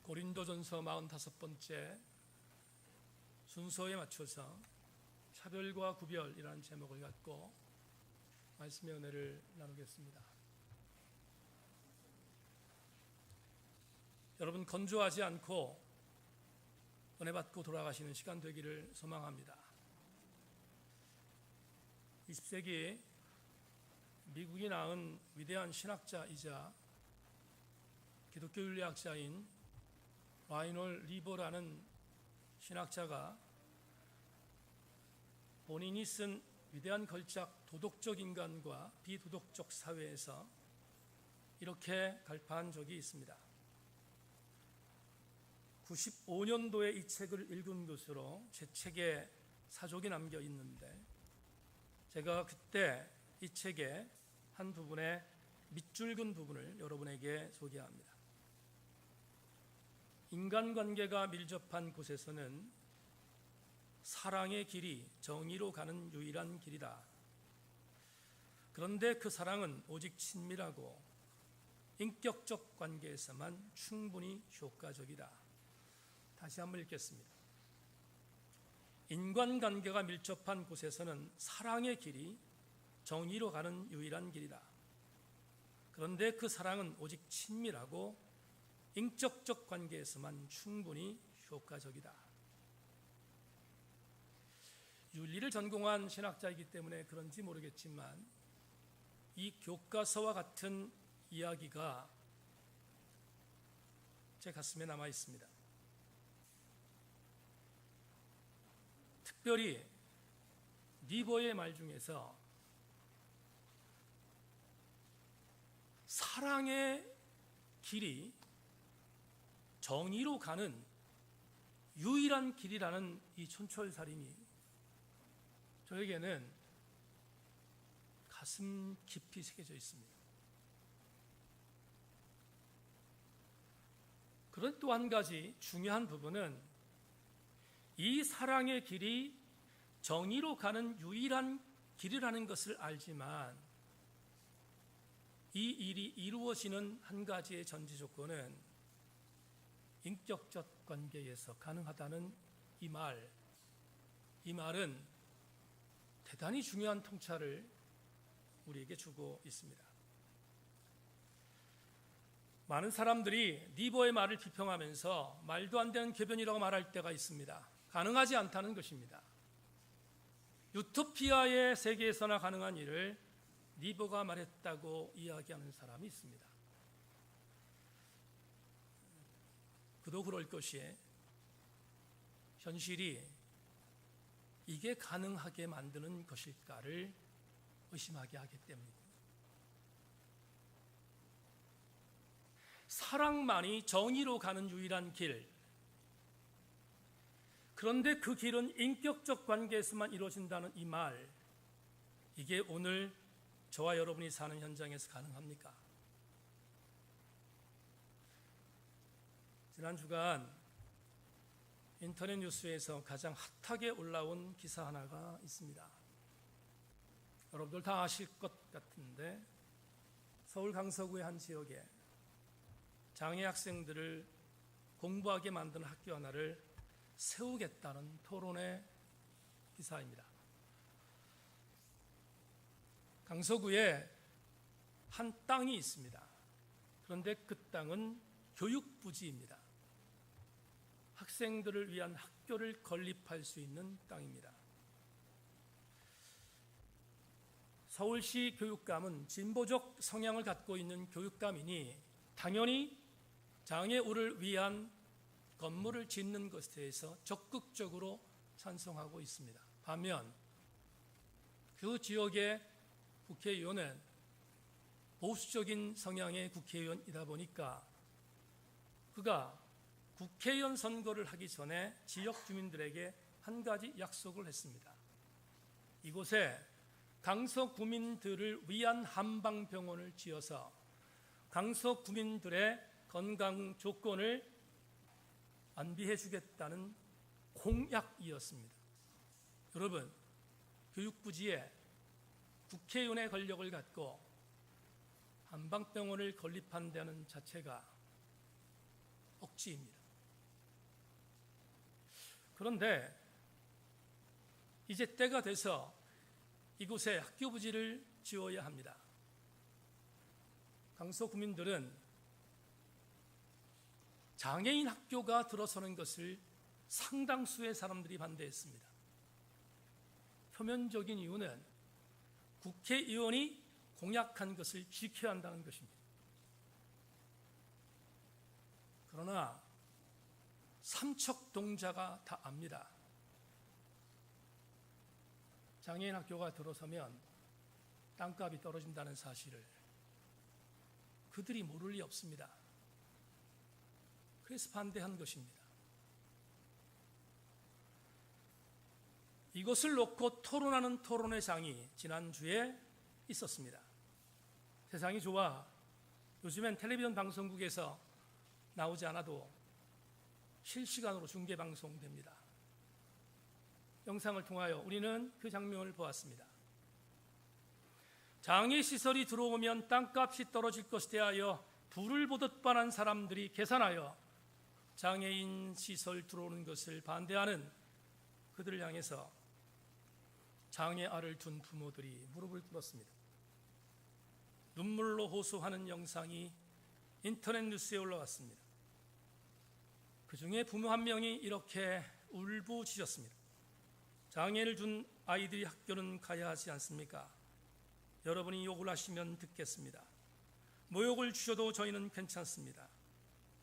고린도전서 45번째 순서에 맞춰서 차별과 구별이라는 제목을 갖고 말씀의 은혜를 나누겠습니다. 여러분 건조하지 않고 은혜 받고 돌아가시는 시간 되기를 소망합니다. 20세기 미국이 낳은 위대한 신학자이자 기독교 윤리학자인 라이놀 리버라는 신학자가 본인이 쓴 위대한 걸작 도덕적 인간과 비도덕적 사회에서 이렇게 갈파한 적이 있습니다. 95년도에 이 책을 읽은 것으로 제 책에 사족이 남겨 있는데, 제가 그때 이 책의 한 부분의 밑줄 근 부분을 여러분에게 소개합니다. 인간관계가 밀접한 곳에서는 사랑의 길이 정의로 가는 유일한 길이다. 그런데 그 사랑은 오직 친밀하고 인격적 관계에서만 충분히 효과적이다. 다시 한번 읽겠습니다. 인간관계가 밀접한 곳에서는 사랑의 길이 정의로 가는 유일한 길이다. 그런데 그 사랑은 오직 친밀하고 인격적 관계에서만 충분히 효과적이다. 윤리를 전공한 신학자이기 때문에 그런지 모르겠지만 이 교과서와 같은 이야기가 제 가슴에 남아 있습니다. 특별히 리버의 말 중에서 사랑의 길이 정의로 가는 유일한 길이라는 이 촌철살인이 저에게는 가슴 깊이 새겨져 있습니다. 그런 또 한 가지 중요한 부분은 이 사랑의 길이 정의로 가는 유일한 길이라는 것을 알지만 이 일이 이루어지는 한 가지의 전제 조건은 인격적 관계에서 가능하다는 이 말은 대단히 중요한 통찰을 우리에게 주고 있습니다. 많은 사람들이 리버의 말을 비평하면서 말도 안 되는 궤변이라고 말할 때가 있습니다. 가능하지 않다는 것입니다. 유토피아의 세계에서나 가능한 일을 리버가 말했다고 이야기하는 사람이 있습니다. 그도 그럴 것이에 현실이 이게 가능하게 만드는 것일까를 의심하게 하기 때문입니다. 사랑만이 정의로 가는 유일한 길, 그런데 그 길은 인격적 관계에서만 이루어진다는 이 말, 이게 오늘 저와 여러분이 사는 현장에서 가능합니까? 지난 주간 인터넷 뉴스에서 가장 핫하게 올라온 기사 하나가 있습니다. 여러분들 다 아실 것 같은데 서울 강서구의 한 지역에 장애 학생들을 공부하게 만드는 학교 하나를 세우겠다는 토론의 기사입니다. 강서구에 한 땅이 있습니다. 그런데 그 땅은 교육부지입니다. 학생들을 위한 학교를 건립할 수 있는 땅입니다. 서울시 교육감은 진보적 성향을 갖고 있는 교육감이니 당연히 장애우를 위한 건물을 짓는 것에 대해서 적극적으로 찬성하고 있습니다. 반면 그 지역의 국회의원은 보수적인 성향의 국회의원이다 보니까 그가 국회의원 선거를 하기 전에 지역 주민들에게 한 가지 약속을 했습니다. 이곳에 강서 구민들을 위한 한방병원을 지어서 강서 구민들의 건강 조건을 안비해 주겠다는 공약이었습니다. 여러분, 교육부지에 국회의원의 권력을 갖고 한방병원을 건립한다는 자체가 억지입니다. 그런데 이제 때가 돼서 이곳에 학교 부지를 지어야 합니다. 강서 구민들은 장애인 학교가 들어서는 것을 상당수의 사람들이 반대했습니다. 표면적인 이유는 국회의원이 공약한 것을 지켜야 한다는 것입니다. 그러나 삼척동자가 다 압니다. 장애인 학교가 들어서면 땅값이 떨어진다는 사실을 그들이 모를 리 없습니다. 그래서 반대한 것입니다. 이것을 놓고 토론하는 토론회 장이 지난주에 있었습니다. 세상이 좋아 요즘엔 텔레비전 방송국에서 나오지 않아도 실시간으로 중계방송됩니다. 영상을 통하여 우리는 그 장면을 보았습니다. 장애시설이 들어오면 땅값이 떨어질 것에 대하여 불을 보듯 뻔한 사람들이 계산하여 장애인 시설 들어오는 것을 반대하는 그들을 향해서 장애아를 둔 부모들이 무릎을 꿇었습니다. 눈물로 호소하는 영상이 인터넷 뉴스에 올라왔습니다. 그 중에 부모 한 명이 이렇게 울부짖었습니다. 장애를 둔 아이들이 학교는 가야 하지 않습니까? 여러분이 욕을 하시면 듣겠습니다. 모욕을 주셔도 저희는 괜찮습니다.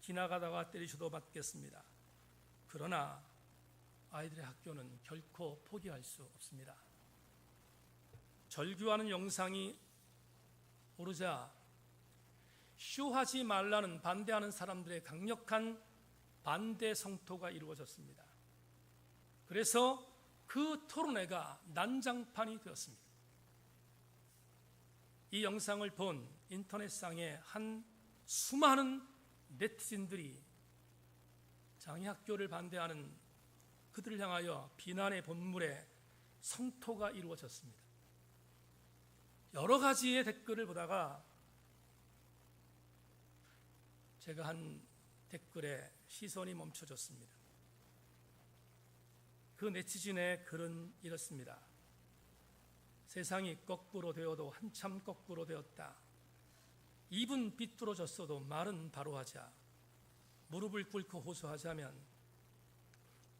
지나가다가 때리셔도 받겠습니다. 그러나 아이들의 학교는 결코 포기할 수 없습니다. 절규하는 영상이 오르자 쇼하지 말라는 반대하는 사람들의 강력한 반대 성토가 이루어졌습니다. 그래서 그 토론회가 난장판이 되었습니다. 이 영상을 본 인터넷상의 한 수많은 네티즌들이 장애학교를 반대하는 그들을 향하여 비난의 본물에 성토가 이루어졌습니다. 여러 가지의 댓글을 보다가 제가 한 댓글에 시선이 멈춰졌습니다. 그 네티즌의 글은 이렇습니다. 세상이 거꾸로 되어도 한참 거꾸로 되었다. 입은 삐뚤어졌어도 말은 바로 하자. 무릎을 꿇고 호소하자면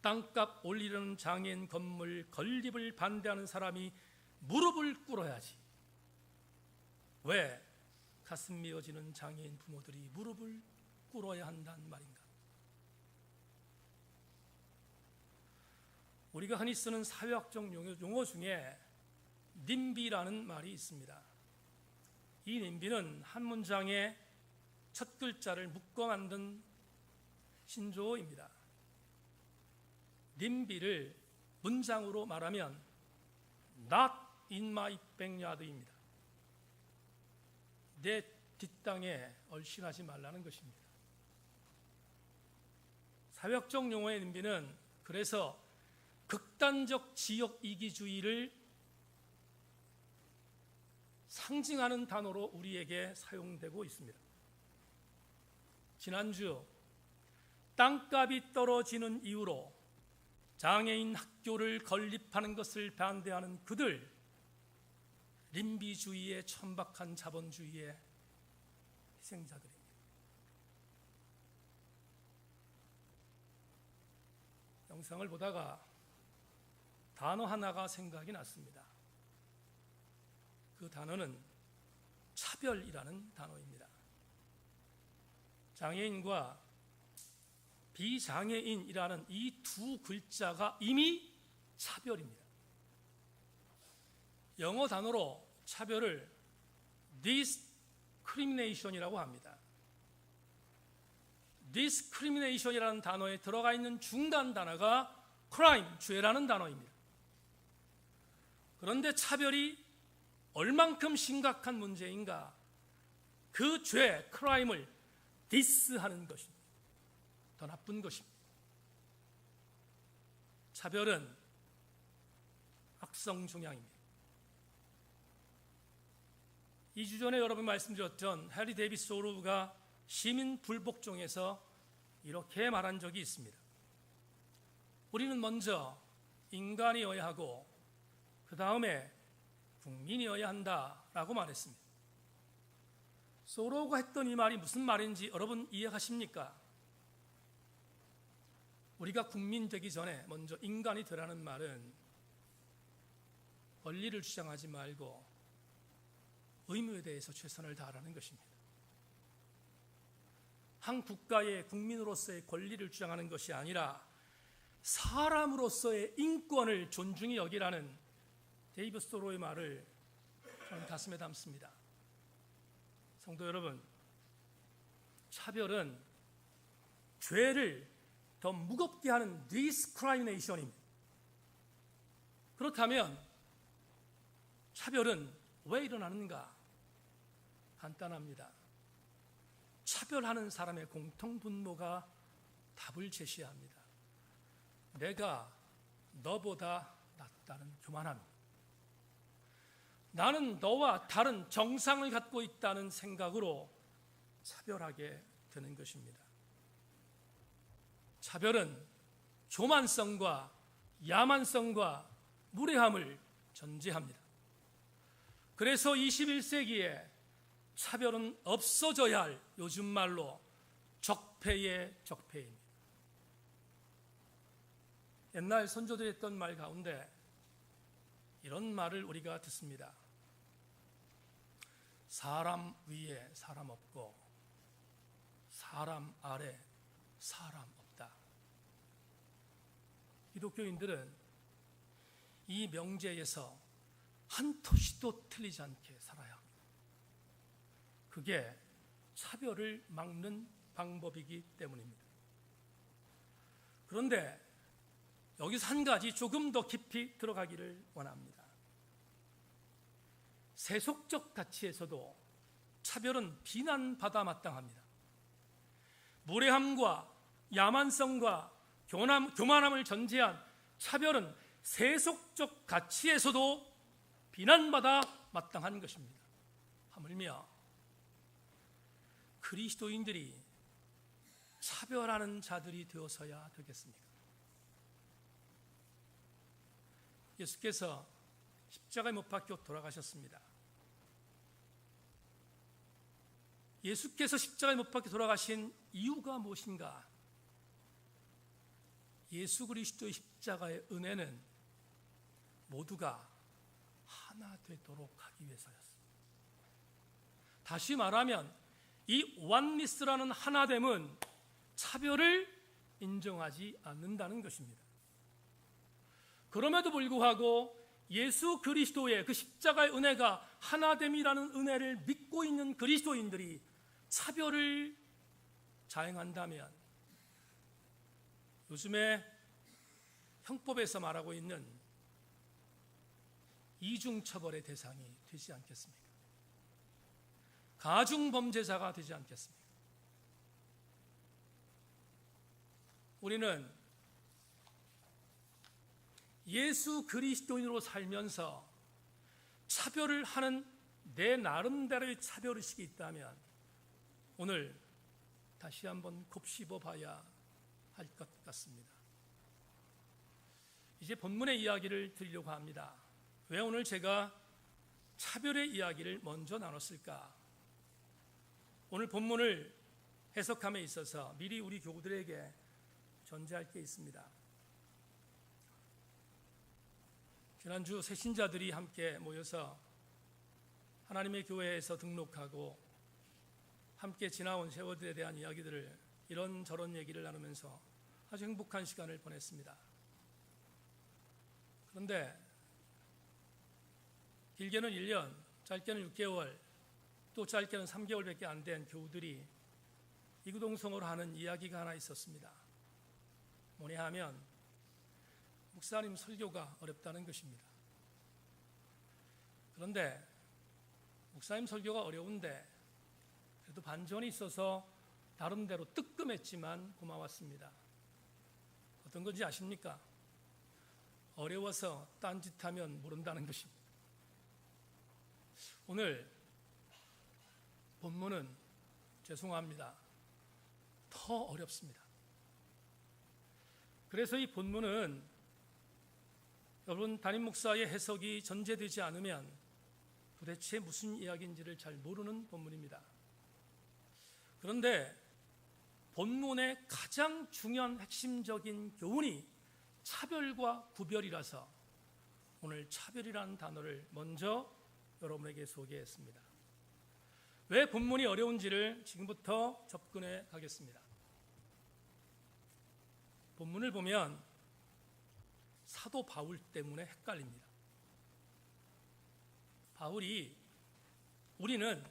땅값 올리려는 장애인 건물 건립을 반대하는 사람이 무릎을 꿇어야지. 왜 가슴 미어지는 장애인 부모들이 무릎을 꿇어야 한다는 말인가? 우리가 흔히 쓰는 사회학적 용어 중에 님비라는 말이 있습니다. 이 님비는 한 문장의 첫 글자를 묶어 만든 신조어입니다. 님비를 문장으로 말하면 Not in my backyard입니다. 내 뒷땅에 얼씬하지 말라는 것입니다. 사회학적 용어의 님비는 그래서 극단적 지역 이기주의를 상징하는 단어로 우리에게 사용되고 있습니다. 지난주 땅값이 떨어지는 이유로 장애인 학교를 건립하는 것을 반대하는 그들, 림비주의의 천박한 자본주의의 희생자들입니다. 영상을 보다가 단어 하나가 생각이 났습니다. 그 단어는 차별이라는 단어입니다. 장애인과 비장애인이라는 이 두 글자가 이미 차별입니다. 영어 단어로 차별을 discrimination이라고 합니다. discrimination이라는 단어에 들어가 있는 중간 단어가 crime, 죄라는 단어입니다. 그런데 차별이 얼만큼 심각한 문제인가? 그 죄, crime을 디스하는 것입니다. 더 나쁜 것입니다. 차별은 악성 종양입니다. 2주 전에 여러분 말씀드렸던 해리 데이비스 오로브가 시민 불복종에서 이렇게 말한 적이 있습니다. 우리는 먼저 인간이어야 하고 그 다음에 국민이어야 한다라고 말했습니다. 소로가 했던 이 말이 무슨 말인지 여러분 이해하십니까? 우리가 국민 되기 전에 먼저 인간이 되라는 말은 권리를 주장하지 말고 의무에 대해서 최선을 다하라는 것입니다. 한 국가의 국민으로서의 권리를 주장하는 것이 아니라 사람으로서의 인권을 존중히 여기라는 데이비드 소로의 말을 저는 가슴에 담습니다. 성도 여러분, 차별은 죄를 더 무겁게 하는 디스크라미네이션입니다. 그렇다면 차별은 왜 일어나는가? 간단합니다. 차별하는 사람의 공통분모가 답을 제시합니다. 내가 너보다 낫다는 교만함입니다. 나는 너와 다른 정상을 갖고 있다는 생각으로 차별하게 되는 것입니다. 차별은 교만성과 야만성과 무례함을 전제합니다. 그래서 21세기에 차별은 없어져야 할 요즘 말로 적폐의 적폐입니다. 옛날 선조들이 했던 말 가운데 이런 말을 우리가 듣습니다. 사람 위에 사람 없고 사람 아래 사람 없다. 기독교인들은 이 명제에서 한 토시도 틀리지 않게 살아야 합니다. 그게 차별을 막는 방법이기 때문입니다. 그런데 여기서 한 가지 조금 더 깊이 들어가기를 원합니다. 세속적 가치에서도 차별은 비난받아 마땅합니다. 무례함과 야만성과 교만함을 전제한 차별은 세속적 가치에서도 비난받아 마땅한 것입니다. 하물며 그리스도인들이 차별하는 자들이 되어서야 되겠습니까? 예수께서 십자가에 못 박혀 돌아가셨습니다. 예수께서 십자가에 못 박혀 돌아가신 이유가 무엇인가? 예수 그리스도의 십자가의 은혜는 모두가 하나 되도록 하기 위해서였습니다. 다시 말하면 이 원리스라는 하나됨은 차별을 인정하지 않는다는 것입니다. 그럼에도 불구하고 예수 그리스도의 그 십자가의 은혜가 하나됨이라는 은혜를 믿고 있는 그리스도인들이 차별을 자행한다면 요즘에 형법에서 말하고 있는 이중처벌의 대상이 되지 않겠습니까? 가중범죄자가 되지 않겠습니까? 우리는 예수 그리스도인으로 살면서 차별을 하는 내 나름대로의 차별의식이 있다면 오늘 다시 한번 곱씹어 봐야 할 것 같습니다. 이제 본문의 이야기를 드리려고 합니다. 왜 오늘 제가 차별의 이야기를 먼저 나눴을까? 오늘 본문을 해석함에 있어서 미리 우리 교우들에게 전제할 게 있습니다. 지난주 새신자들이 함께 모여서 하나님의 교회에서 등록하고 함께 지나온 세월들에 대한 이야기들을 이런저런 얘기를 나누면서 아주 행복한 시간을 보냈습니다. 그런데 길게는 1년, 짧게는 6개월, 또 짧게는 3개월밖에 안 된 교우들이 이구동성으로 하는 이야기가 하나 있었습니다. 뭐냐 하면 목사님 설교가 어렵다는 것입니다. 그런데 목사님 설교가 어려운데 그래도 반전이 있어서 나름대로 뜨끔했지만 고마웠습니다. 어떤 건지 아십니까? 어려워서 딴짓하면 모른다는 것입니다. 오늘 본문은 죄송합니다. 더 어렵습니다. 그래서 이 본문은 여러분 담임 목사의 해석이 전제되지 않으면 도대체 무슨 이야기인지를 잘 모르는 본문입니다. 그런데 본문의 가장 중요한 핵심적인 교훈이 차별과 구별이라서 오늘 차별이라는 단어를 먼저 여러분에게 소개했습니다. 왜 본문이 어려운지를 지금부터 접근해 가겠습니다. 본문을 보면 사도 바울 때문에 헷갈립니다. 바울이 우리는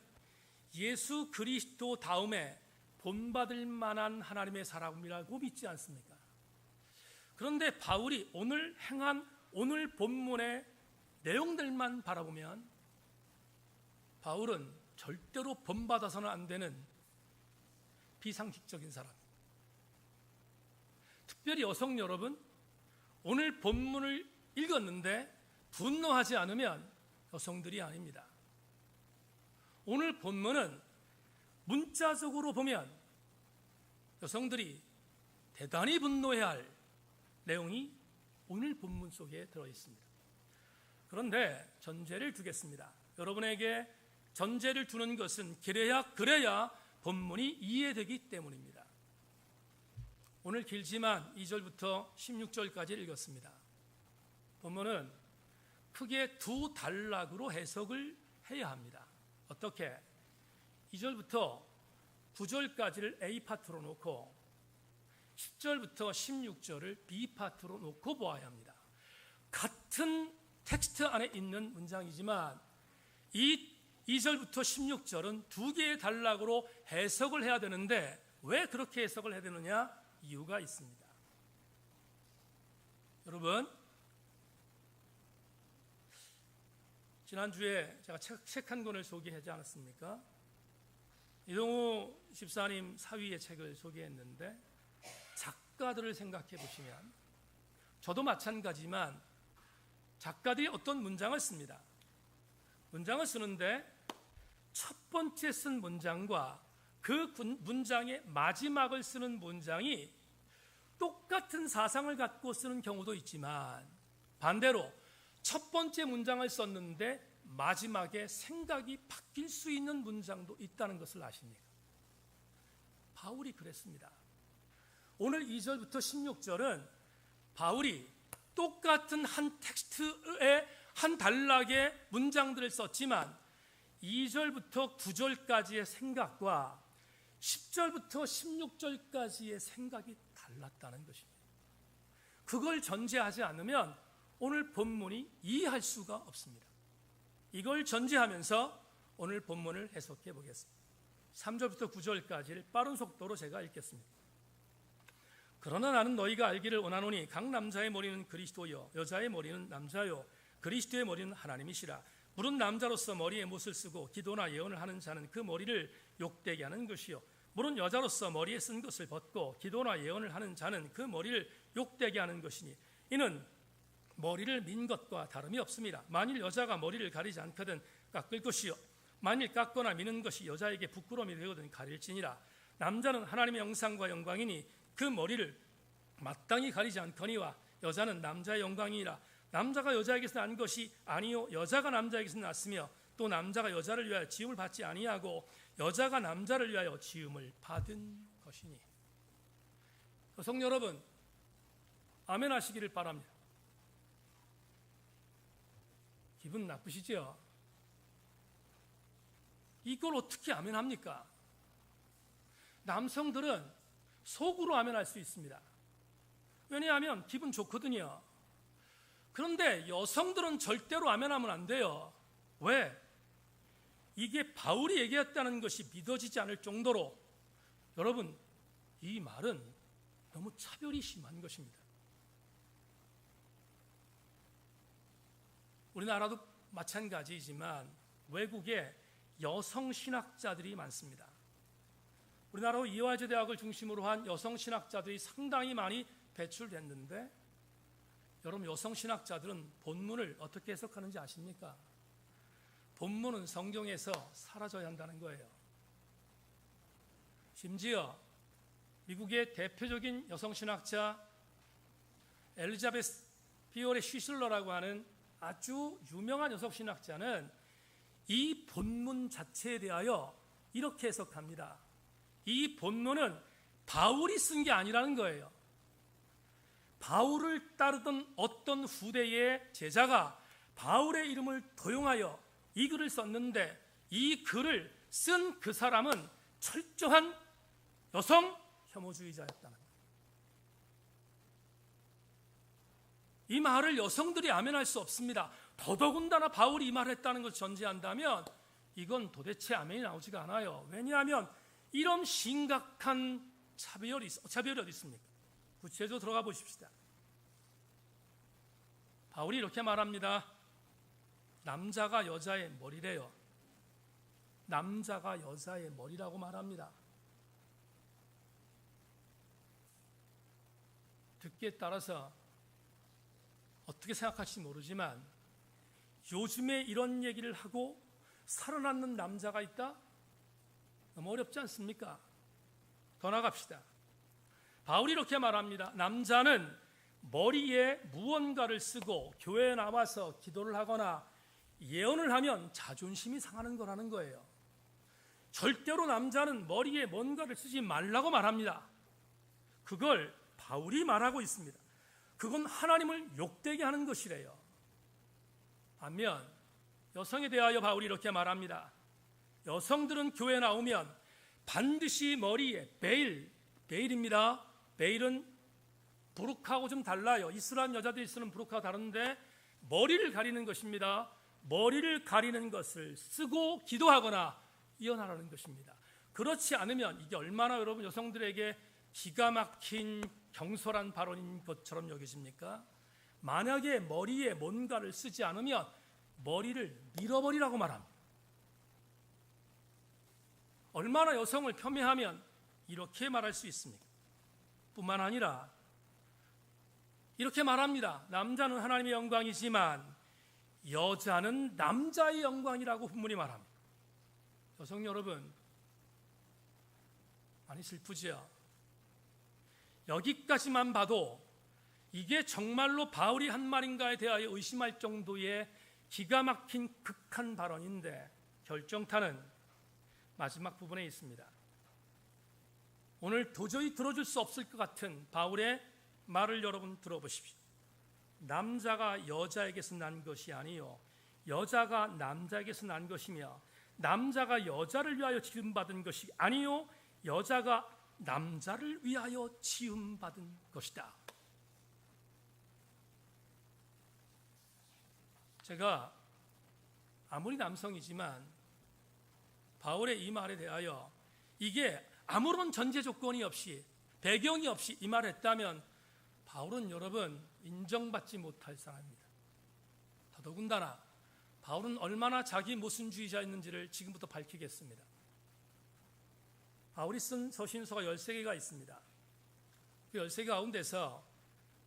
예수 그리스도 다음에 본받을 만한 하나님의 사람이라고 믿지 않습니까? 그런데 바울이 오늘 행한 오늘 본문의 내용들만 바라보면 바울은 절대로 본받아서는 안 되는 비상식적인 사람. 특별히 여성 여러분, 오늘 본문을 읽었는데 분노하지 않으면 여성들이 아닙니다. 오늘 본문은 문자적으로 보면 여성들이 대단히 분노해야 할 내용이 오늘 본문 속에 들어 있습니다. 그런데 전제를 두겠습니다. 여러분에게 전제를 두는 것은 그래야 본문이 이해되기 때문입니다. 오늘 길지만 2절부터 16절까지 읽었습니다. 본문은 크게 두 단락으로 해석을 해야 합니다. 어떻게? 2절부터 9절까지를 A파트로 놓고 10절부터 16절을 B파트로 놓고 보아야 합니다. 같은 텍스트 안에 있는 문장이지만 이 2절부터 16절은 두 개의 단락으로 해석을 해야 되는데 왜 그렇게 해석을 해야 되느냐? 이유가 있습니다. 여러분, 지난주에 제가 책 한 권을 소개하지 않았습니까? 이동우 집사님 사위의 책을 소개했는데 작가들을 생각해 보시면 저도 마찬가지지만 작가들이 어떤 문장을 씁니다. 문장을 쓰는데 첫 번째 쓴 문장과 그 문장의 마지막을 쓰는 문장이 똑같은 사상을 갖고 쓰는 경우도 있지만 반대로 첫 번째 문장을 썼는데 마지막에 생각이 바뀔 수 있는 문장도 있다는 것을 아십니까? 바울이 그랬습니다. 오늘 2절부터 16절은 바울이 똑같은 한 텍스트의 한 단락의 문장들을 썼지만 2절부터 9절까지의 생각과 10절부터 16절까지의 생각이 달랐다는 것입니다. 그걸 전제하지 않으면 오늘 본문이 이해할 수가 없습니다. 이걸 전제하면서 오늘 본문을 해석해 보겠습니다. 3절부터 9절까지를 빠른 속도로 제가 읽겠습니다. 그러나 나는 너희가 알기를 원하노니 각 남자의 머리는 그리스도요 여자의 머리는 남자요 그리스도의 머리는 하나님이시라. 물은 남자로서 머리에 못을 쓰고 기도나 예언을 하는 자는 그 머리를 욕되게 하는 것이요 물은 여자로서 머리에 쓴 것을 벗고 기도나 예언을 하는 자는 그 머리를 욕되게 하는 것이니 이는 머리를 민 것과 다름이 없습니다. 만일 여자가 머리를 가리지 않거든 깎을 것이요 만일 깎거나 미는 것이 여자에게 부끄러움이 되거든 가릴지니라. 남자는 하나님의 영상과 영광이니 그 머리를 마땅히 가리지 않거니와 여자는 남자의 영광이니라. 남자가 여자에게서 난 것이 아니요 여자가 남자에게서 났으며 또 남자가 여자를 위하여 지음을 받지 아니하고 여자가 남자를 위하여 지음을 받은 것이니. 여성 여러분, 아멘 하시기를 바랍니다. 기분 나쁘시죠? 이걸 어떻게 아멘 합니까? 남성들은 속으로 아멘 할 수 있습니다. 왜냐하면 기분 좋거든요. 그런데 여성들은 절대로 아멘하면 안 돼요. 왜? 이게 바울이 얘기했다는 것이 믿어지지 않을 정도로 여러분, 이 말은 너무 차별이 심한 것입니다. 우리나라도 마찬가지이지만 외국에 여성 신학자들이 많습니다. 우리나라도 이화여대 대학을 중심으로 한 여성 신학자들이 상당히 많이 배출됐는데 여러분, 여성 신학자들은 본문을 어떻게 해석하는지 아십니까? 본문은 성경에서 사라져야 한다는 거예요. 심지어 미국의 대표적인 여성 신학자 엘리자베스 비올의 쉬슬러라고 하는 아주 유명한 여성신학자는 이 본문 자체에 대하여 이렇게 해석합니다. 이 본문은 바울이 쓴 게 아니라는 거예요. 바울을 따르던 어떤 후대의 제자가 바울의 이름을 도용하여 이 글을 썼는데, 이 글을 쓴 그 사람은 철저한 여성 혐오주의자였다는 거예요. 이 말을 여성들이 아멘할 수 없습니다. 더더군다나 바울이 이 말을 했다는 것을 전제한다면 이건 도대체 아멘이 나오지가 않아요. 왜냐하면 이런 심각한 차별이 어디 있습니까? 구체적으로 들어가 보십시다. 바울이 이렇게 말합니다. 남자가 여자의 머리래요. 남자가 여자의 머리라고 말합니다. 듣기에 따라서 어떻게 생각할지 모르지만 요즘에 이런 얘기를 하고 살아남는 남자가 있다? 너무 어렵지 않습니까? 더 나갑시다. 바울이 이렇게 말합니다. 남자는 머리에 무언가를 쓰고 교회에 나와서 기도를 하거나 예언을 하면 자존심이 상하는 거라는 거예요. 절대로 남자는 머리에 뭔가를 쓰지 말라고 말합니다. 그걸 바울이 말하고 있습니다. 그건 하나님을 욕되게 하는 것이래요. 반면 여성에 대하여 바울이 이렇게 말합니다. 여성들은 교회에 나오면 반드시 머리에 베일입니다. 베일은 부르카하고 좀 달라요. 이슬람 여자들이 쓰는 부르카와 다른데 머리를 가리는 것입니다. 머리를 가리는 것을 쓰고 기도하거나 예언하라는 것입니다. 그렇지 않으면 이게 얼마나 여러분 여성들에게 기가 막힌 경솔한 발언인 것처럼 여겨집니까? 만약에 머리에 뭔가를 쓰지 않으면 머리를 밀어버리라고 말합니다. 얼마나 여성을 폄훼하면 이렇게 말할 수 있습니까? 뿐만 아니라 이렇게 말합니다. 남자는 하나님의 영광이지만 여자는 남자의 영광이라고 분문히 말합니다. 여성 여러분, 많이 슬프지요? 여기까지만 봐도 이게 정말로 바울이 한 말인가에 대하여 의심할 정도의 기가 막힌 극한 발언인데 결정타는 마지막 부분에 있습니다. 오늘 도저히 들어줄 수 없을 것 같은 바울의 말을 여러분 들어보십시오. 남자가 여자에게서 난 것이 아니요 여자가 남자에게서 난 것이며 남자가 여자를 위하여 지음받은 것이 아니요 여자가 남자를 위하여 지음받은 것이다. 제가 아무리 남성이지만 바울의 이 말에 대하여 이게 아무런 전제 조건이 없이 배경이 없이 이 말을 했다면 바울은 여러분 인정받지 못할 사람입니다. 더더군다나 바울은 얼마나 자기 모순주의자였는지를 지금부터 밝히겠습니다. 바울이 쓴 서신서가 13개가 있습니다. 그 13개 가운데서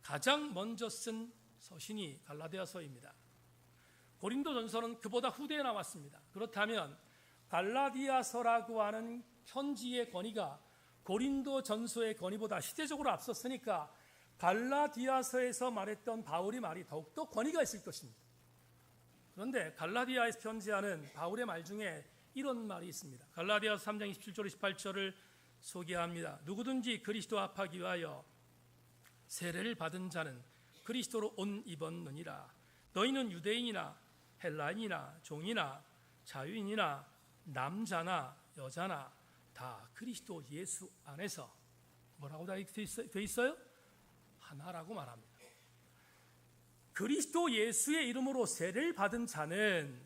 가장 먼저 쓴 서신이 갈라디아서입니다. 고린도전서는 그보다 후대에 나왔습니다. 그렇다면 갈라디아서라고 하는 편지의 권위가 고린도전서의 권위보다 시대적으로 앞섰으니까 갈라디아서에서 말했던 바울의 말이 더욱더 권위가 있을 것입니다. 그런데 갈라디아에서 편지하는 바울의 말 중에 이런 말이 있습니다. 갈라디아서 3장 27절 28절을 소개합니다. 누구든지 그리스도 합하기 위하여 세례를 받은 자는 그리스도로 옷 입었느니라. 너희는 유대인이나 헬라인이나 종이나 자유인이나 남자나 여자나 다 그리스도 예수 안에서 뭐라고 되어 있어요? 하나라고 말합니다. 그리스도 예수의 이름으로 세례를 받은 자는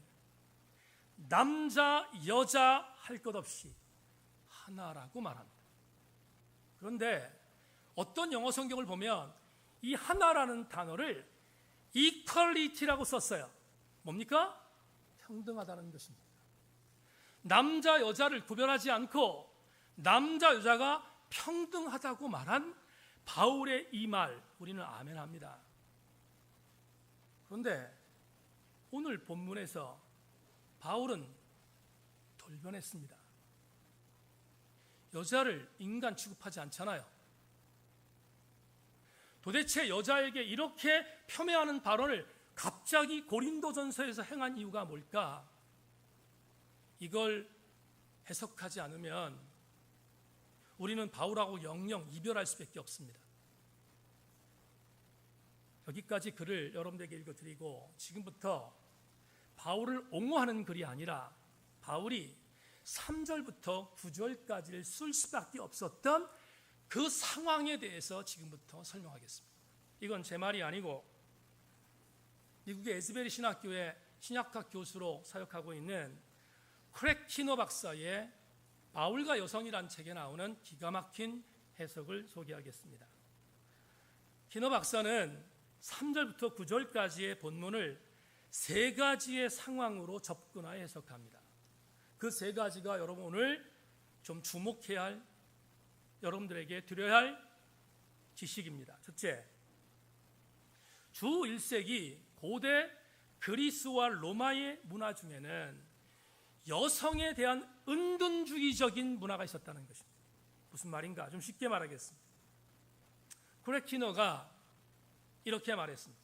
남자, 여자 할 것 없이 하나라고 말합니다. 그런데 어떤 영어 성경을 보면 이 하나라는 단어를 equality라고 썼어요. 뭡니까? 평등하다는 것입니다. 남자, 여자를 구별하지 않고 남자, 여자가 평등하다고 말한 바울의 이 말 우리는 아멘합니다. 그런데 오늘 본문에서 바울은 돌변했습니다. 여자를 인간 취급하지 않잖아요. 도대체 여자에게 이렇게 폄훼하는 발언을 갑자기 고린도전서에서 행한 이유가 뭘까? 이걸 해석하지 않으면 우리는 바울하고 영영 이별할 수밖에 없습니다. 여기까지 글을 여러분들에게 읽어드리고, 지금부터 바울을 옹호하는 글이 아니라 바울이 3절부터 9절까지를 쓸 수밖에 없었던 그 상황에 대해서 지금부터 설명하겠습니다. 이건 제 말이 아니고 미국의 에즈베리 신학교의 신약학 교수로 사역하고 있는 크랙 키너 박사의 바울과 여성이란 책에 나오는 기가 막힌 해석을 소개하겠습니다. 키너 박사는 3절부터 9절까지의 본문을 세 가지의 상황으로 접근하여 해석합니다. 그 세 가지가 여러분 오늘 좀 주목해야 할, 여러분들에게 드려야 할 지식입니다. 첫째, 주 1세기 고대 그리스와 로마의 문화 중에는 여성에 대한 은둔주의적인 문화가 있었다는 것입니다. 무슨 말인가? 좀 쉽게 말하겠습니다. 크레키너가 이렇게 말했습니다.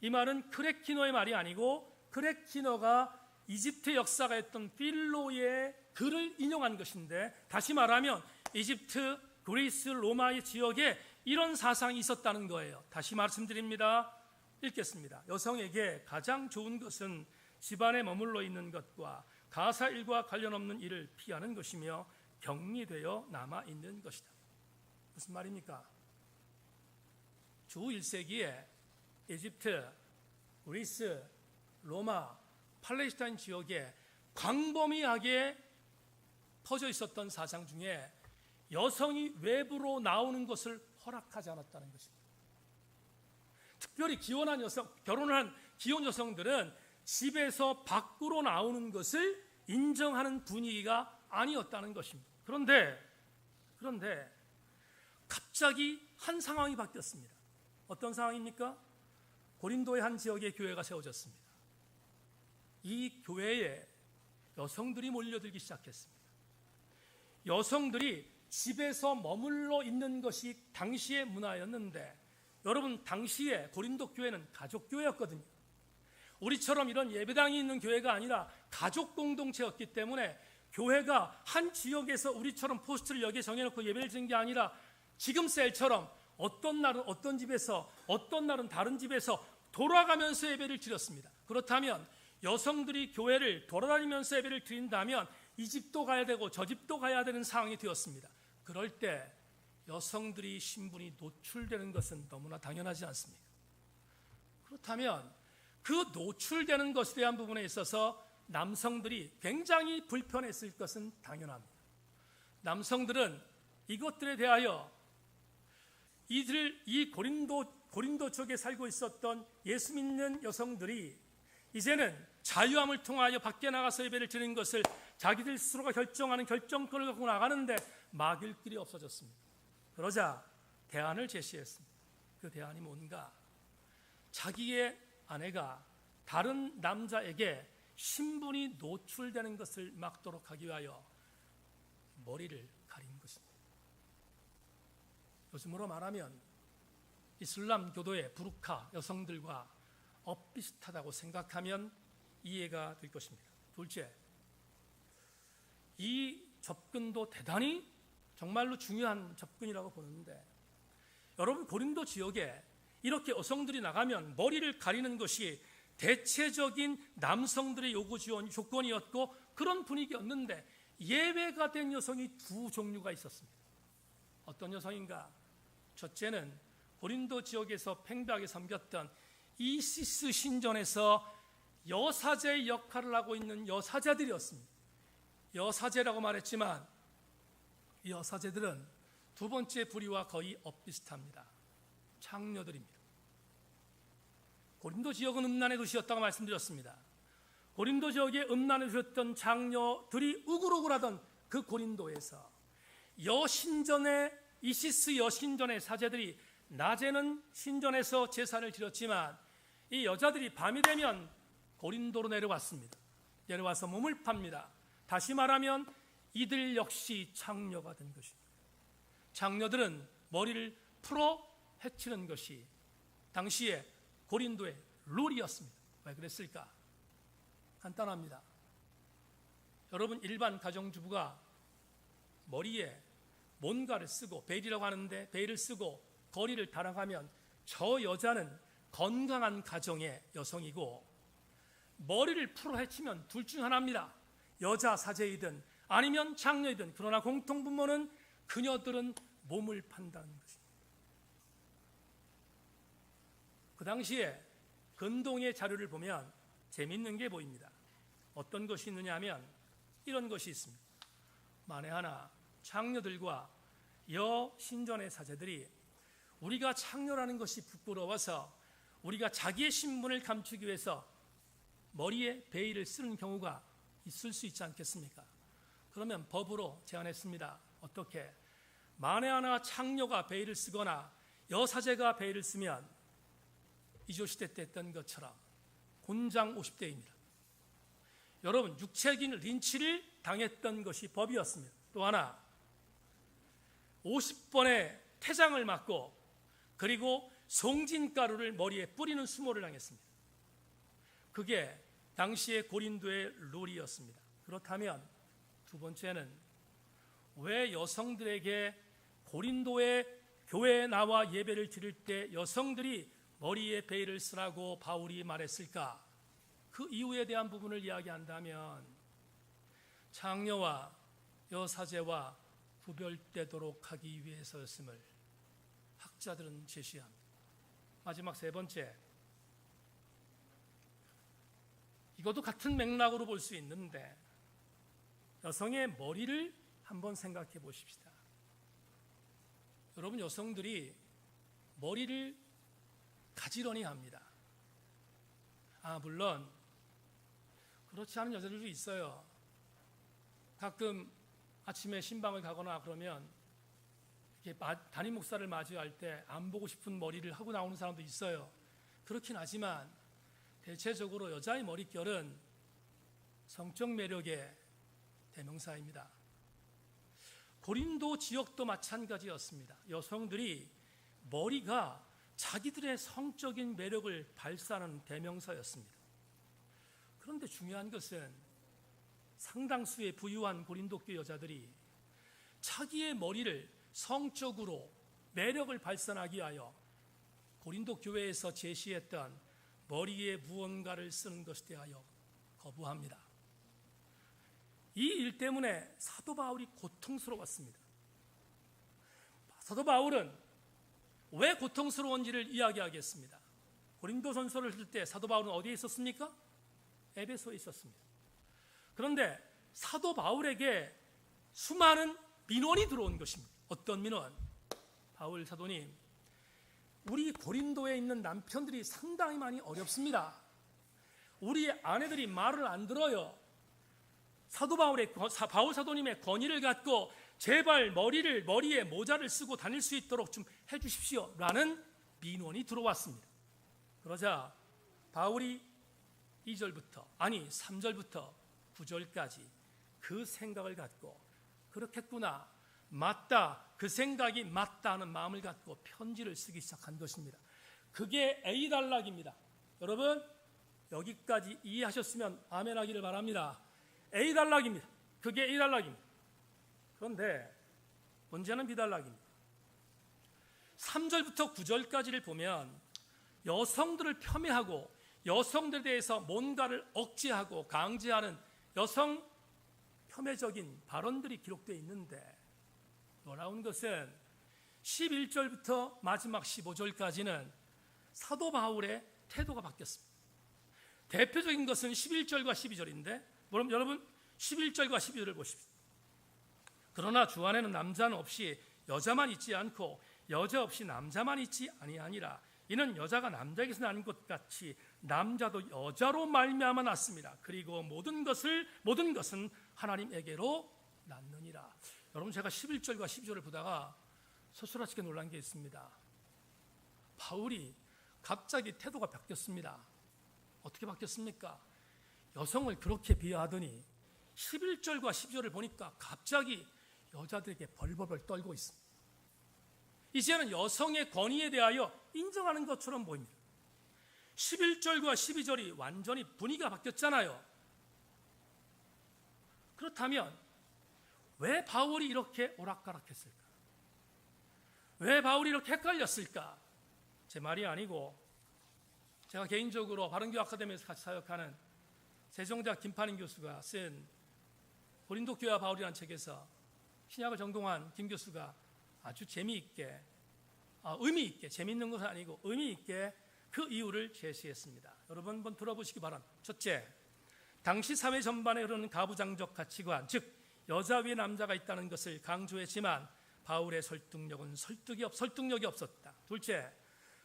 이 말은 크레키너의 말이 아니고 크레키너가 이집트 역사가 했던 필로의 글을 인용한 것인데, 다시 말하면 이집트, 그리스, 로마의 지역에 이런 사상이 있었다는 거예요. 다시 말씀드립니다. 읽겠습니다. 여성에게 가장 좋은 것은 집안에 머물러 있는 것과 가사 일과 관련 없는 일을 피하는 것이며 격리되어 남아있는 것이다. 무슨 말입니까? 주 1세기에 이집트, 그리스, 로마, 팔레스타인 지역에 광범위하게 퍼져 있었던 사상 중에 여성이 외부로 나오는 것을 허락하지 않았다는 것입니다. 특별히 기혼한 여성, 결혼을 한 기혼 여성들은 집에서 밖으로 나오는 것을 인정하는 분위기가 아니었다는 것입니다. 그런데 갑자기 한 상황이 바뀌었습니다. 어떤 상황입니까? 고린도의 한 지역에 교회가 세워졌습니다. 이 교회에 여성들이 몰려들기 시작했습니다. 여성들이 집에서 머물러 있는 것이 당시의 문화였는데, 여러분, 당시에 고린도 교회는 가족교회였거든요. 우리처럼 이런 예배당이 있는 교회가 아니라 가족 공동체였기 때문에 교회가 한 지역에서 우리처럼 포스트를 여기에 정해놓고 예배를 드리는 게 아니라 지금 셀처럼 어떤 날은 어떤 집에서, 어떤 날은 다른 집에서 돌아가면서 예배를 드렸습니다. 그렇다면 여성들이 교회를 돌아다니면서 예배를 드린다면 이 집도 가야 되고 저 집도 가야 되는 상황이 되었습니다. 그럴 때 여성들이 신분이 노출되는 것은 너무나 당연하지 않습니까? 그렇다면 그 노출되는 것에 대한 부분에 있어서 남성들이 굉장히 불편했을 것은 당연합니다. 남성들은 이것들에 대하여 이 고린도 쪽에 살고 있었던 예수 믿는 여성들이 이제는 자유함을 통하여 밖에 나가서 예배를 드리는 것을 자기들 스스로가 결정하는 결정권을 갖고 나가는데 막을 길이 없어졌습니다. 그러자 대안을 제시했습니다. 그 대안이 뭔가? 자기의 아내가 다른 남자에게 신분이 노출되는 것을 막도록 하기 위하여 머리를 가린 것입니다. 요즘으로 말하면 이슬람 교도의 부르카 여성들과 엇비슷하다고 생각하면 이해가 될 것입니다. 둘째, 이 접근도 대단히 정말로 중요한 접근이라고 보는데, 여러분, 고린도 지역에 이렇게 여성들이 나가면 머리를 가리는 것이 대체적인 남성들의 요구 조건이었고 그런 분위기였는데, 예외가 된 여성이 두 종류가 있었습니다. 어떤 여성인가? 첫째는 고린도 지역에서 팽배하게 섬겼던 이시스 신전에서 여사제의 역할을 하고 있는 여사제들이었습니다. 여사제라고 말했지만 이 여사제들은 두 번째 부류와 거의 엇비슷합니다. 창녀들입니다. 고린도 지역은 음란의 도시였다고 말씀드렸습니다. 고린도 지역에 음란을 주셨던 장녀들이 우글우글하던 그 고린도에서 여신전의 이시스 여신전의 사제들이 낮에는 신전에서 제사를 드렸지만 이 여자들이 밤이 되면 고린도로 내려왔습니다. 내려와서 몸을 팝니다. 다시 말하면 이들 역시 창녀가 된 것입니다. 창녀들은 머리를 풀어 해치는 것이 당시에 고린도의 룰이었습니다. 왜 그랬을까? 간단합니다. 여러분, 일반 가정주부가 머리에 뭔가를 쓰고, 베일이라고 하는데 베일을 쓰고 거리를 달아가면 저 여자는 건강한 가정의 여성이고, 머리를 풀어 헤치면 둘 중 하나입니다. 여자 사제이든 아니면 장녀이든. 그러나 공통분모는 그녀들은 몸을 판다는 것입니다. 그 당시에 근동의 자료를 보면 재미있는 게 보입니다. 어떤 것이 있느냐 하면 이런 것이 있습니다. 만에 하나 장녀들과 여신전의 사제들이 우리가 장녀라는 것이 부끄러워서 우리가 자기의 신분을 감추기 위해서 머리에 베일을 쓰는 경우가 있을 수 있지 않겠습니까? 그러면 법으로 제안했습니다. 어떻게? 만에 하나 장녀가 베일을 쓰거나 여사제가 베일을 쓰면 이조시대 때 했던 것처럼 곤장 50대입니다. 여러분, 육체적인 린치를 당했던 것이 법이었습니다. 또 하나, 50번의 태장을 맞고 그리고 송진가루를 머리에 뿌리는 수모를 당했습니다. 그게 당시의 고린도의 룰이었습니다. 그렇다면 두 번째는 왜 여성들에게 고린도의 교회에 나와 예배를 드릴 때 여성들이 머리에 베일을 쓰라고 바울이 말했을까? 그 이유에 대한 부분을 이야기한다면 장녀와 여사제와 구별되도록 하기 위해서였음을 학자들은 제시합니다. 마지막 세 번째, 이것도 같은 맥락으로 볼 수 있는데 여성의 머리를 한번 생각해 보십시다. 여러분, 여성들이 머리를 가지런히 합니다. 물론 그렇지 않은 여자들도 있어요. 가끔 아침에 신방을 가거나 그러면 이렇게 담임 목사를 맞이할 때 안 보고 싶은 머리를 하고 나오는 사람도 있어요. 그렇긴 하지만 대체적으로 여자의 머릿결은 성적 매력의 대명사입니다. 고린도 지역도 마찬가지였습니다. 여성들이 머리가 자기들의 성적인 매력을 발산하는 대명사였습니다. 그런데 중요한 것은 상당수의 부유한 고린도교 여자들이 자기의 머리를 성적으로 매력을 발산하기 위하여 고린도 교회에서 제시했던 머리에 무언가를 쓰는 것에 대하여 거부합니다. 이 일 때문에 사도 바울이 고통스러웠습니다. 사도 바울은 왜 고통스러운지를 이야기하겠습니다. 고린도전서를 쓸 때 사도 바울은 어디에 있었습니까? 에베소에 있었습니다. 그런데 사도 바울에게 수많은 민원이 들어온 것입니다. 어떤 민원? 바울 사도님, 우리 고린도에 있는 남편들이 상당히 많이 어렵습니다. 우리 아내들이 말을 안 들어요. 바울 사도님의 권위를 갖고 제발 머리에 모자를 쓰고 다닐 수 있도록 좀 해주십시오 라는 민원이 들어왔습니다. 그러자 바울이 3절부터 9절까지 그 생각을 갖고 그렇겠구나, 맞다, 그 생각이 맞다 하는 마음을 갖고 편지를 쓰기 시작한 것입니다. 그게 A단락입니다. 여러분, 여기까지 이해하셨으면 아멘 하기를 바랍니다. A단락입니다. 그게 A단락입니다. 그런데 문제는 B단락입니다. 3절부터 9절까지를 보면 여성들을 폄훼하고 여성들에 대해서 뭔가를 억제하고 강제하는 여성 폄훼적인 발언들이 기록되어 있는데, 놀라운 것은 11절부터 마지막 15절까지는 사도 바울의 태도가 바뀌었습니다. 대표적인 것은 11절과 12절인데 여러분 11절과 12절을 보십시오. 그러나 주 안에는 남자는 없이 여자만 있지 않고 여자 없이 남자만 있지 아니하니라. 이는 여자가 남자에게서 난 것 같이 남자도 여자로 말미암아 났습니다. 그리고 모든 것은 하나님에게로 났느니라. 여러분, 제가 11절과 12절을 보다가 서술하시게 놀란 게 있습니다. 바울이 갑자기 태도가 바뀌었습니다. 어떻게 바뀌었습니까? 여성을 그렇게 비하하더니 11절과 12절을 보니까 갑자기 여자들에게 벌벌벌 떨고 있습니다. 이제는 여성의 권위에 대하여 인정하는 것처럼 보입니다. 11절과 12절이 완전히 분위기가 바뀌었잖아요. 그렇다면 왜 바울이 이렇게 오락가락했을까? 왜 바울이 이렇게 헷갈렸을까? 제 말이 아니고 제가 개인적으로 바른교회 아카데미에서 같이 사역하는 세종대학 김판인 교수가 쓴 고린도 교회와 바울이라는 책에서 신약을 전공한 김 교수가 아주 재미있게, 의미 있게, 재미있는 것은 아니고 의미 있게 그 이유를 제시했습니다. 여러분 한번 들어보시기 바랍니다. 첫째, 당시 사회 전반에 흐르는 가부장적 가치관, 즉 여자 위에 남자가 있다는 것을 강조했지만 바울의 설득력이 없었다. 둘째,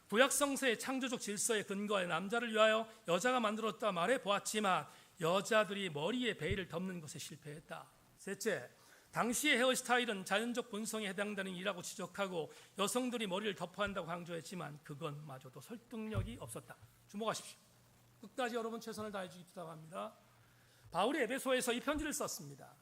구약 성서의 창조적 질서에 근거해 남자를 위하여 여자가 만들었다 말해 보았지만 여자들이 머리에 베일을 덮는 것에 실패했다. 셋째, 당시의 헤어스타일은 자연적 본성에 해당되는 일이라고 지적하고 여성들이 머리를 덮어야 한다고 강조했지만 그것마저도 설득력이 없었다. 주목하십시오. 끝까지 여러분 최선을 다해 주기 부탁합니다. 바울이 에베소에서 이 편지를 썼습니다.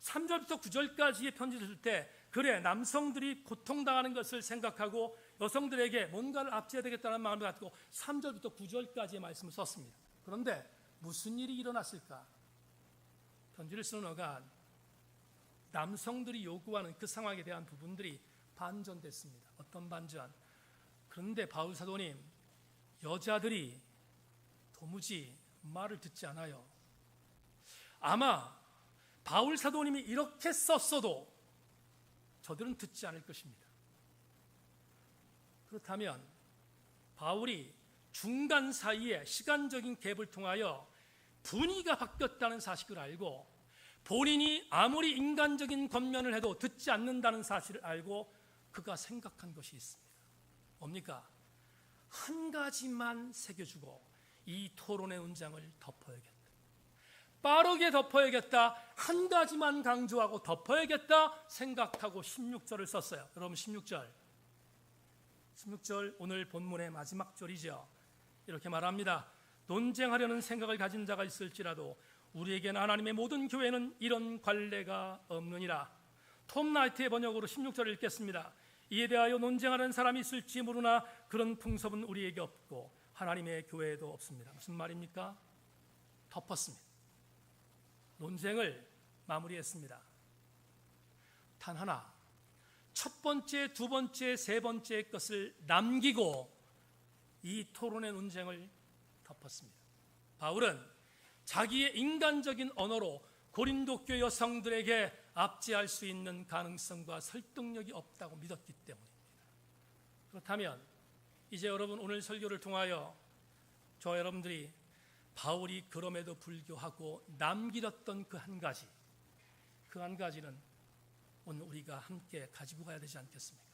3절부터 9절까지의 편지를 쓸 때 그래 남성들이 고통당하는 것을 생각하고 여성들에게 뭔가를 앞지어야 되겠다는 마음을 갖고 3절부터 9절까지의 말씀을 썼습니다. 그런데 무슨 일이 일어났을까? 편지를 쓰는 어간 남성들이 요구하는 그 상황에 대한 부분들이 반전됐습니다. 어떤 반전? 그런데 바울 사도님, 여자들이 도무지 말을 듣지 않아요. 아마 바울 사도님이 이렇게 썼어도 저들은 듣지 않을 것입니다. 그렇다면 바울이 중간 사이에 시간적인 갭을 통하여 분위기가 바뀌었다는 사실을 알고 본인이 아무리 인간적인 권면을 해도 듣지 않는다는 사실을 알고 그가 생각한 것이 있습니다. 뭡니까? 한 가지만 새겨주고 이 토론의 문장을 덮어야겠다. 빠르게 덮어야겠다. 한 가지만 강조하고 덮어야겠다 생각하고 16절을 썼어요. 여러분 16절 오늘 본문의 마지막 절이죠. 이렇게 말합니다. 논쟁하려는 생각을 가진 자가 있을지라도 우리에게는 하나님의 모든 교회는 이런 관례가 없느니라. 톰 나이트의 번역으로 16절을 읽겠습니다. 이에 대하여 논쟁하는 사람이 있을지 모르나 그런 풍습은 우리에게 없고 하나님의 교회에도 없습니다. 무슨 말입니까? 덮었습니다. 논쟁을 마무리했습니다. 단 하나, 첫 번째, 두 번째, 세 번째 것을 남기고 이 토론의 논쟁을 덮었습니다. 바울은 자기의 인간적인 언어로 고린도 교회 여성들에게 압제할 수 있는 가능성과 설득력이 없다고 믿었기 때문입니다. 그렇다면 이제 여러분 오늘 설교를 통하여 저와 여러분들이 바울이 그럼에도 불구하고 남기렸던 그 한 가지는 오늘 우리가 함께 가지고 가야 되지 않겠습니까?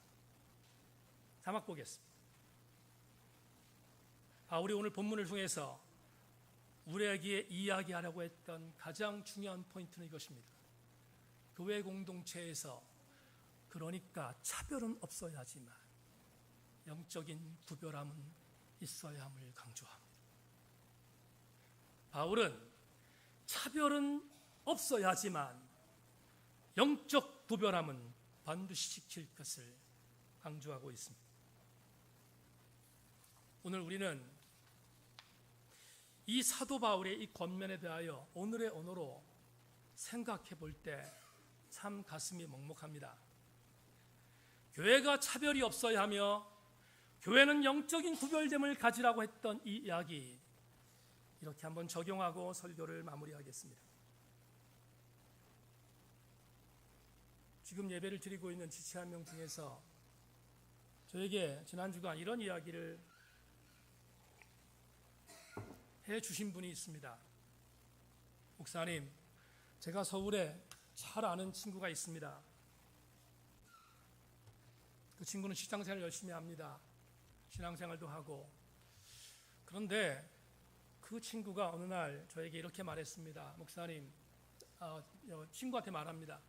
자막 보겠습니다. 바울이 오늘 본문을 통해서 우리에게 이야기하려고 했던 가장 중요한 포인트는 이것입니다. 교회 공동체에서 그러니까 차별은 없어야 하지만 영적인 구별함은 있어야 함을 강조합니다. 바울은 차별은 없어야 하지만 영적 구별함은 반드시 지킬 것을 강조하고 있습니다. 오늘 우리는 이 사도 바울의 이 권면에 대하여 오늘의 언어로 생각해 볼 때 참 가슴이 먹먹합니다. 교회가 차별이 없어야 하며 교회는 영적인 구별됨을 가지라고 했던 이 이야기, 이렇게 한번 적용하고 설교를 마무리하겠습니다. 지금 예배를 드리고 있는 지체 한 명 중에서 저에게 지난 주간 이런 이야기를 해 주신 분이 있습니다. 목사님, 제가 서울에 잘 아는 친구가 있습니다. 그 친구는 직장생활 열심히 합니다. 신앙생활도 하고. 그런데 그 친구가 어느 날 저에게 이렇게 말했습니다. 목사님, 친구한테 말합니다.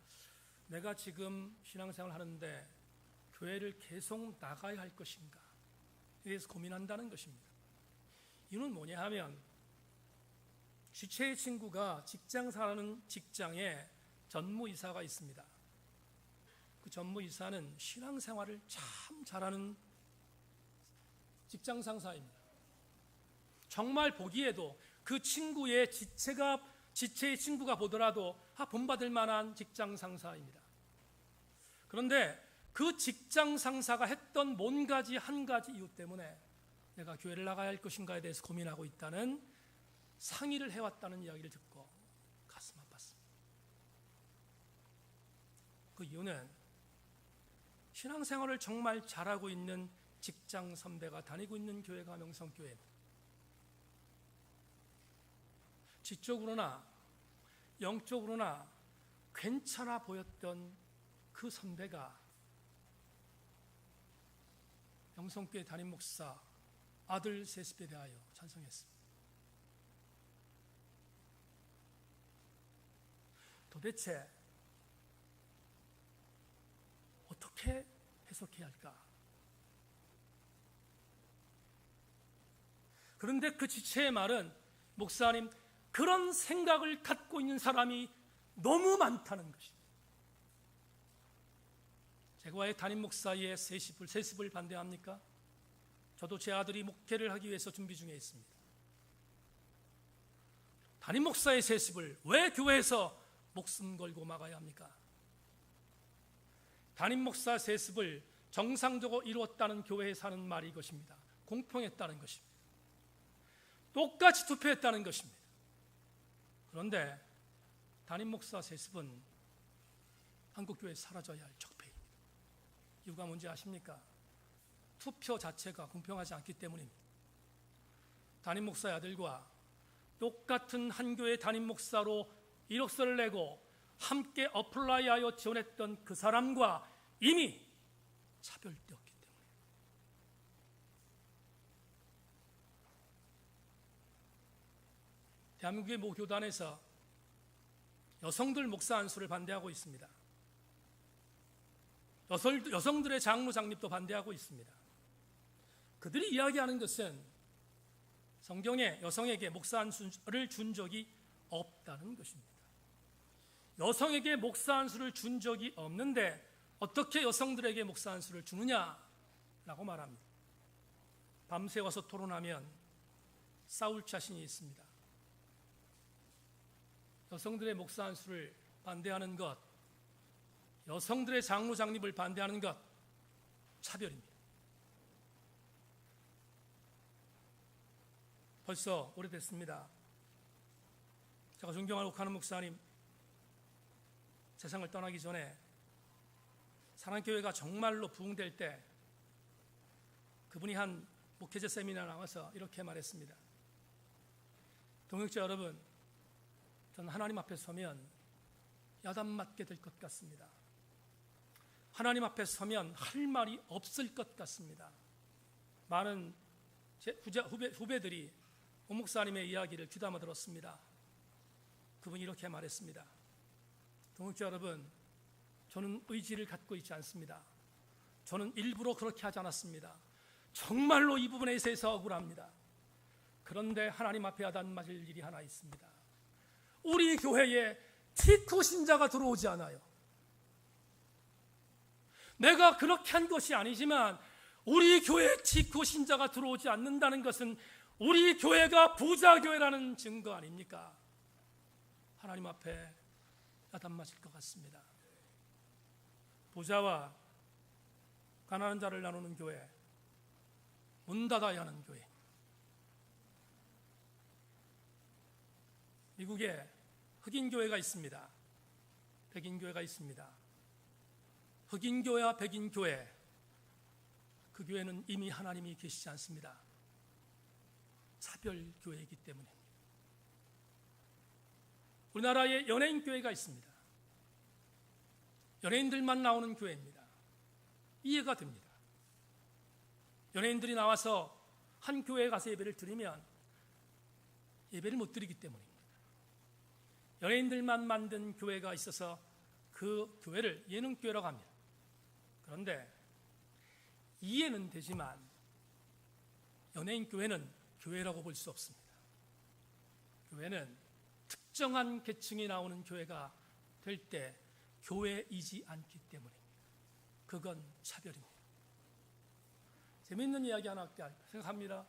내가 지금 신앙생활 하는데 교회를 계속 나가야 할 것인가? 에 대해서 고민한다는 것입니다. 이유는 뭐냐 하면 지체의 친구가 직장사라는 직장에 전무이사가 있습니다. 그 전무이사는 신앙생활을 참 잘하는 직장 상사입니다. 정말 보기에도 그 친구의 지체의 친구가 보더라도 본받을 만한 직장 상사입니다. 그런데 그 직장 상사가 했던 한 가지 이유 때문에 내가 교회를 나가야 할 것인가에 대해서 고민하고 있다는 상의를 해왔다는 이야기를 듣고 가슴 아팠습니다. 그 이유는 신앙생활을 정말 잘하고 있는 직장 선배가 다니고 있는 교회가 명성교회입니다. 지적으로나 영적으로나 괜찮아 보였던 그 선배가 명성교회 담임 목사 아들 세습에 대하여 찬성했습니다. 도대체 어떻게 해석해야 할까? 그런데 그 지체의 말은 목사님, 그런 생각을 갖고 있는 사람이 너무 많다는 것입니다. 제가와의 담임 목사의 세습을 반대합니까? 저도 제 아들이 목회를 하기 위해서 준비 중에 있습니다. 담임 목사의 세습을 왜 교회에서 목숨 걸고 막아야 합니까? 담임 목사 세습을 정상적으로 이루었다는 교회에 사는 말이 이것입니다. 공평했다는 것입니다. 똑같이 투표했다는 것입니다. 그런데 담임 목사 세습은 한국교회에 사라져야 할 적폐입니다. 이유가 뭔지 아십니까? 투표 자체가 공평하지 않기 때문입니다. 담임 목사의 아들과 똑같은 한 교회 담임 목사로 이력서를 내고 함께 어플라이하여 지원했던 그 사람과 이미 차별되었기 때문에 대한민국의 모 교단에서 여성들 목사 안수를 반대하고 있습니다. 여성들의 장로 장립도 반대하고 있습니다. 그들이 이야기하는 것은 성경에 여성에게 목사 안수를 준 적이 없다는 것입니다. 여성에게 목사 안수를 준 적이 없는데 어떻게 여성들에게 목사 안수를 주느냐라고 말합니다. 밤새 와서 토론하면 싸울 자신이 있습니다. 여성들의 목사 안수를 반대하는 것, 여성들의 장로 장립을 반대하는 것, 차별입니다. 벌써 오래됐습니다. 제가 존경하고 혹하는 목사님 세상을 떠나기 전에 사랑교회가 정말로 부흥될 때 그분이 한 목회자 세미나 나와서 이렇게 말했습니다. 동역자 여러분, 저는 하나님 앞에 서면 야단 맞게 될 것 같습니다. 하나님 앞에 서면 할 말이 없을 것 같습니다. 많은 제 후배들이 오 목사님의 이야기를 귀담아 들었습니다. 그분이 이렇게 말했습니다. 동역자 여러분, 저는 의지를 갖고 있지 않습니다. 저는 일부러 그렇게 하지 않았습니다. 정말로 이 부분에 있어서 억울합니다. 그런데 하나님 앞에 야단 맞을 일이 하나 있습니다. 우리 교회에 티쿠 신자가 들어오지 않아요. 내가 그렇게 한 것이 아니지만 우리 교회에 티쿠 신자가 들어오지 않는다는 것은 우리 교회가 부자 교회라는 증거 아닙니까? 하나님 앞에 야단 맞을 것 같습니다. 부자와 가난한 자를 나누는 교회, 문 닫아야 하는 교회. 미국에 흑인 교회가 있습니다. 백인 교회가 있습니다. 흑인 교회와 백인 교회, 그 교회는 이미 하나님이 계시지 않습니다. 차별 교회이기 때문입니다. 우리나라에 연예인 교회가 있습니다. 연예인들만 나오는 교회입니다. 이해가 됩니다. 연예인들이 나와서 한 교회에 가서 예배를 드리면 예배를 못 드리기 때문입니다. 연예인들만 만든 교회가 있어서 그 교회를 예능교회라고 합니다. 그런데 이해는 되지만 연예인 교회는 교회라고 볼 수 없습니다. 교회는 특정한 계층이 나오는 교회가 될 때 교회이지 않기 때문입니다. 그건 차별입니다. 재미있는 이야기 하나 할까 생각합니다.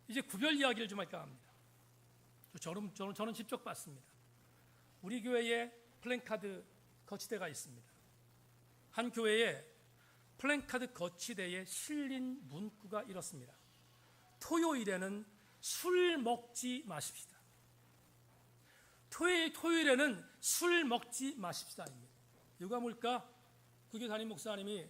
이제 구별 이야기를 좀 할까 합니다. 저는 직접 봤습니다. 우리 교회에 플랜카드 거치대가 있습니다. 한 교회에 플랜카드 거치대에 실린 문구가 이렇습니다. 토요일에는 술 먹지 마십시다. 토요일에는 술 먹지 마십시다입니다. 이유가 뭘까? 그 교회 담임 목사님이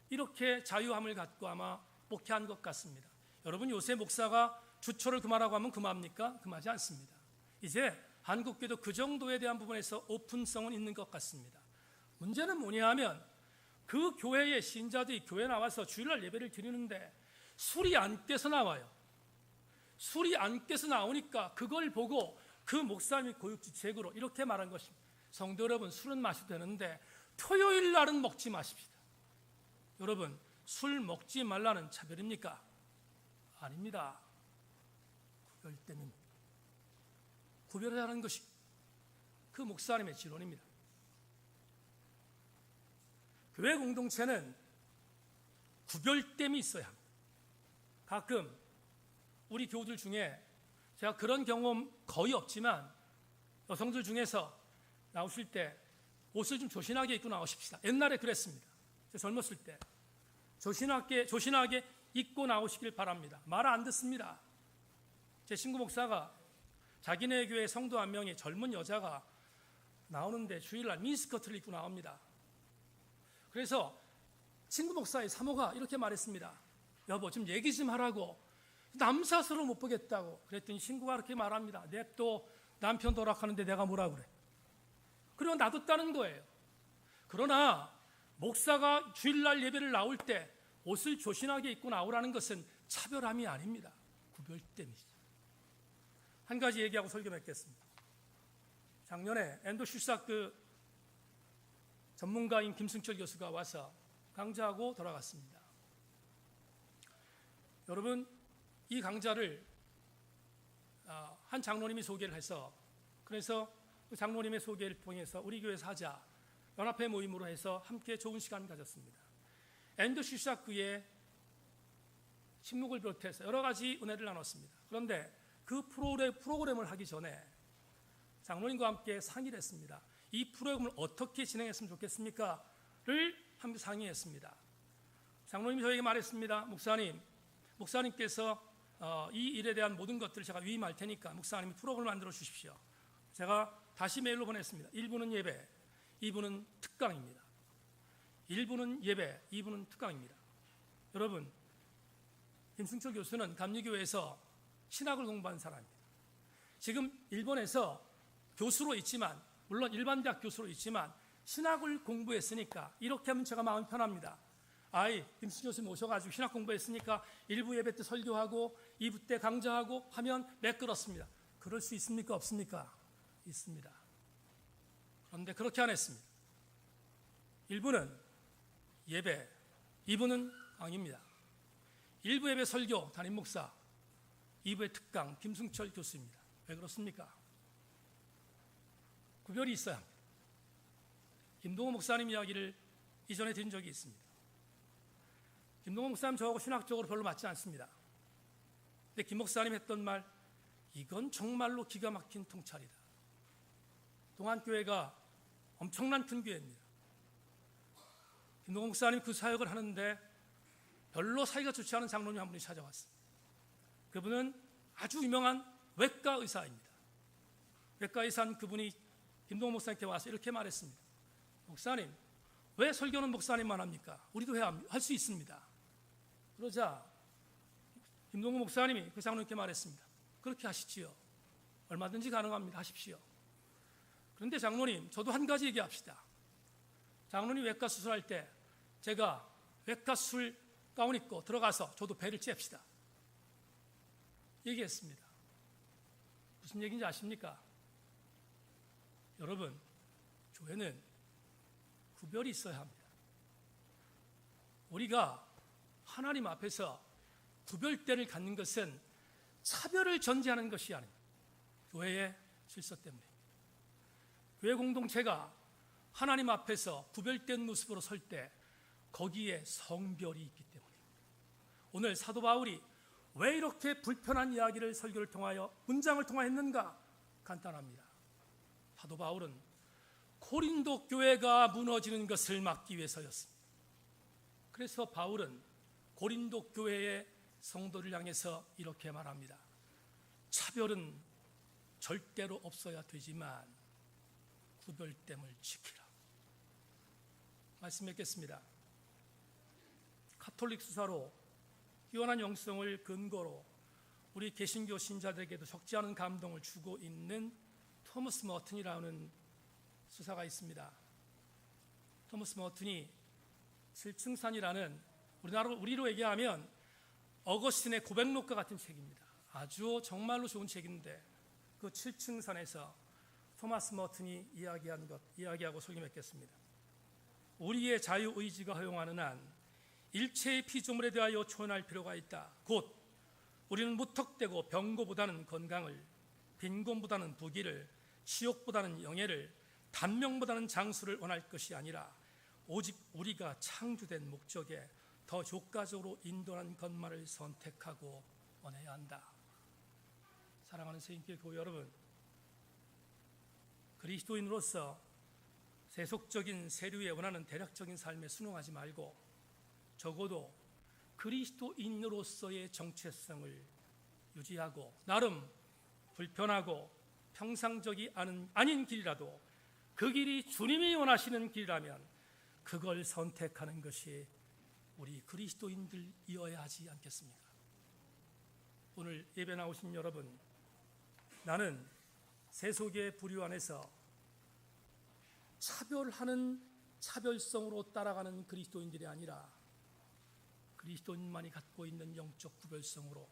이렇게 자유함을 갖고 아마 목회한 것 같습니다. 여러분, 요새 목사가 주초를 금하라고 하면 금합니까? 금하지 않습니다. 이제 한국교회도 그 정도에 대한 부분에서 오픈성은 있는 것 같습니다. 문제는 뭐냐 하면 그 교회의 신자들이 교회에 나와서 주일날 예배를 드리는데 술이 안 깨서 나와요. 술이 안 깨서 나오니까 그걸 보고 그 목사님이 고육지책으로 이렇게 말한 것입니다. 성도 여러분, 술은 마셔도 되는데 토요일 날은 먹지 마십시다. 여러분, 술 먹지 말라는 차별입니까? 아닙니다. 구별 때문입니다. 구별하라는 것이 그 목사님의 지론입니다. 교회 공동체는 구별됨이 있어야 합니다. 가끔 우리 교우들 중에 제가 그런 경험 거의 없지만 여성들 중에서 나오실 때 옷을 좀 조신하게 입고 나오십시다. 옛날에 그랬습니다. 제가 젊었을 때 조신하게 입고 나오시길 바랍니다. 말 안 듣습니다. 제 친구 목사가 자기네 교회 성도 한 명이 젊은 여자가 나오는데 주일날 미니스커트를 입고 나옵니다. 그래서 친구 목사의 사모가 이렇게 말했습니다. 여보, 좀 얘기 좀 하라고. 남사스러워 못 보겠다고. 그랬더니 친구가 그렇게 말합니다. 냅둬, 남편 도락하는데 내가 뭐라 그래. 그리고 놔뒀다는 거예요. 그러나 목사가 주일날 예배를 나올 때 옷을 조신하게 입고 나오라는 것은 차별함이 아닙니다. 구별됨이죠. 한 가지 얘기하고 설교 맺겠습니다. 작년에 엔도슈삭 전문가인 김승철 교수가 와서 강좌하고 돌아갔습니다. 여러분, 이 강좌를 한 장로님이 소개를 해서, 그래서 그 장로님의 소개를 통해서 우리 교회에서 하자 연합회 모임으로 해서 함께 좋은 시간을 가졌습니다. 엔도슈삭의 침묵을 비롯해서 여러 가지 은혜를 나눴습니다. 그런데 그 프로그램을 하기 전에 장로님과 함께 상의를 했습니다. 이 프로그램을 어떻게 진행했으면 좋겠습니까? 를 함께 상의했습니다. 장로님이 저에게 말했습니다. 목사님께서 이 일에 대한 모든 것들을 제가 위임할 테니까 목사님이 프로그램을 만들어 주십시오. 제가 다시 메일로 보냈습니다. 1부는 예배, 2부는 특강입니다. 1부는 예배, 2부는 특강입니다. 여러분, 김승철 교수는 감리교회에서 신학을 공부한 사람입니다. 지금 일본에서 교수로 있지만, 물론 일반 대학 교수로 있지만 신학을 공부했으니까 이렇게 하면 제가 마음이 편합니다. 김승철 교수님 오셔가지고 신학 공부했으니까 1부 예배 때 설교하고 2부 때 강좌하고 하면 매끄럽습니다. 그럴 수 있습니까? 없습니까? 있습니다. 그런데 그렇게 안 했습니다. 1부는 예배, 2부는 강의입니다. 1부 예배 설교 담임 목사, 2부의 특강 김승철 교수입니다. 왜 그렇습니까? 구별이 있어야 합니다. 김동호 목사님 이야기를 이전에 드린 적이 있습니다. 김동호 목사님 저하고 신학적으로 별로 맞지 않습니다. 근데 김 목사님 했던 말, 이건 정말로 기가 막힌 통찰이다. 동안교회가 엄청난 큰 교회입니다. 김동호 목사님 그 사역을 하는데 별로 사이가 좋지 않은 장로님 한 분이 찾아왔습니다. 그분은 아주 유명한 외과 의사입니다. 외과 의사는 그분이 김동호 목사님께 와서 이렇게 말했습니다. 목사님, 왜 설교는 목사님만 합니까? 우리도 할 수 있습니다. 그러자 김동호 목사님이 그 장로님께 말했습니다. 그렇게 하시지요. 얼마든지 가능합니다. 하십시오. 그런데 장로님, 저도 한 가지 얘기합시다. 장로님 외과 수술할 때 제가 외과 수술 가운 입고 들어가서 저도 배를 잽시다. 얘기했습니다. 무슨 얘기인지 아십니까? 여러분, 교회는 구별이 있어야 합니다. 우리가 하나님 앞에서 구별대를 갖는 것은 차별을 전제하는 것이 아닙니다. 교회의 질서 때문입니다. 교회 공동체가 하나님 앞에서 구별된 모습으로 설 때 거기에 성별이 있기 때문입니다. 오늘 사도 바울이 왜 이렇게 불편한 이야기를 설교를 통하여 문장을 통하였는가? 간단합니다. 사도 바울은 고린도 교회가 무너지는 것을 막기 위해서였습니다. 그래서 바울은 고린도 교회의 성도를 향해서 이렇게 말합니다. 차별은 절대로 없어야 되지만 구별됨을 지키라. 말씀 맺겠습니다. 가톨릭 수사로 뛰어난 영성을 근거로 우리 개신교 신자들에게도 적지 않은 감동을 주고 있는 토머스 머튼이라는 수사가 있습니다. 토머스 머튼이 칠층산이라는 우리로 얘기하면 어거스틴의 고백록과 같은 책입니다. 아주 정말로 좋은 책인데 그 칠층산에서 토마스 머튼이 이야기하고 소개 맺겠습니다. 우리의 자유의지가 허용하는 한 일체의 피조물에 대하여 초연할 필요가 있다. 곧 우리는 무턱대고 병고보다는 건강을, 빈곤보다는 부귀를, 치욕보다는 영예를, 단명보다는 장수를 원할 것이 아니라 오직 우리가 창조된 목적에 더 효과적으로 인도하는 것만을 선택하고 원해야 한다. 사랑하는 세인교회 교회 여러분, 그리스도인으로서 세속적인 세류에 원하는 대략적인 삶에 순응하지 말고 적어도 그리스도인으로서의 정체성을 유지하고 나름 불편하고 평상적이 아닌 길이라도 그 길이 주님이 원하시는 길이라면 그걸 선택하는 것이 우리 그리스도인들이어야 하지 않겠습니까? 오늘 예배 나오신 여러분, 나는 세속의 부류 안에서 차별하는 차별성으로 따라가는 그리스도인들이 아니라 그리스도인만이 갖고 있는 영적 구별성으로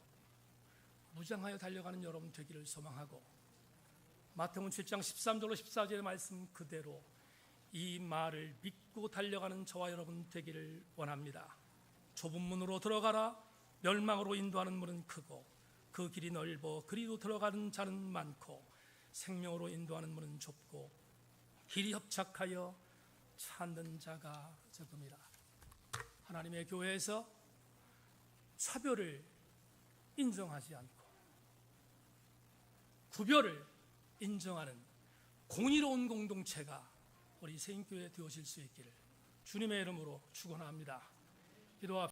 무장하여 달려가는 여러분 되기를 소망하고, 마태복음 7장 13절로 14절의 말씀 그대로 이 말을 믿고 달려가는 저와 여러분 되기를 원합니다. 좁은 문으로 들어가라. 멸망으로 인도하는 문은 크고 그 길이 넓어 그리로 들어가는 자는 많고 생명으로 인도하는 문은 좁고 길이 협착하여 찾는 자가 적음이라. 하나님의 교회에서 차별을 인정하지 않고 구별을 인정하는 공의로운 공동체가 우리 세인교회 되어질 수 있기를 주님의 이름으로 축원합니다. 기도합시다.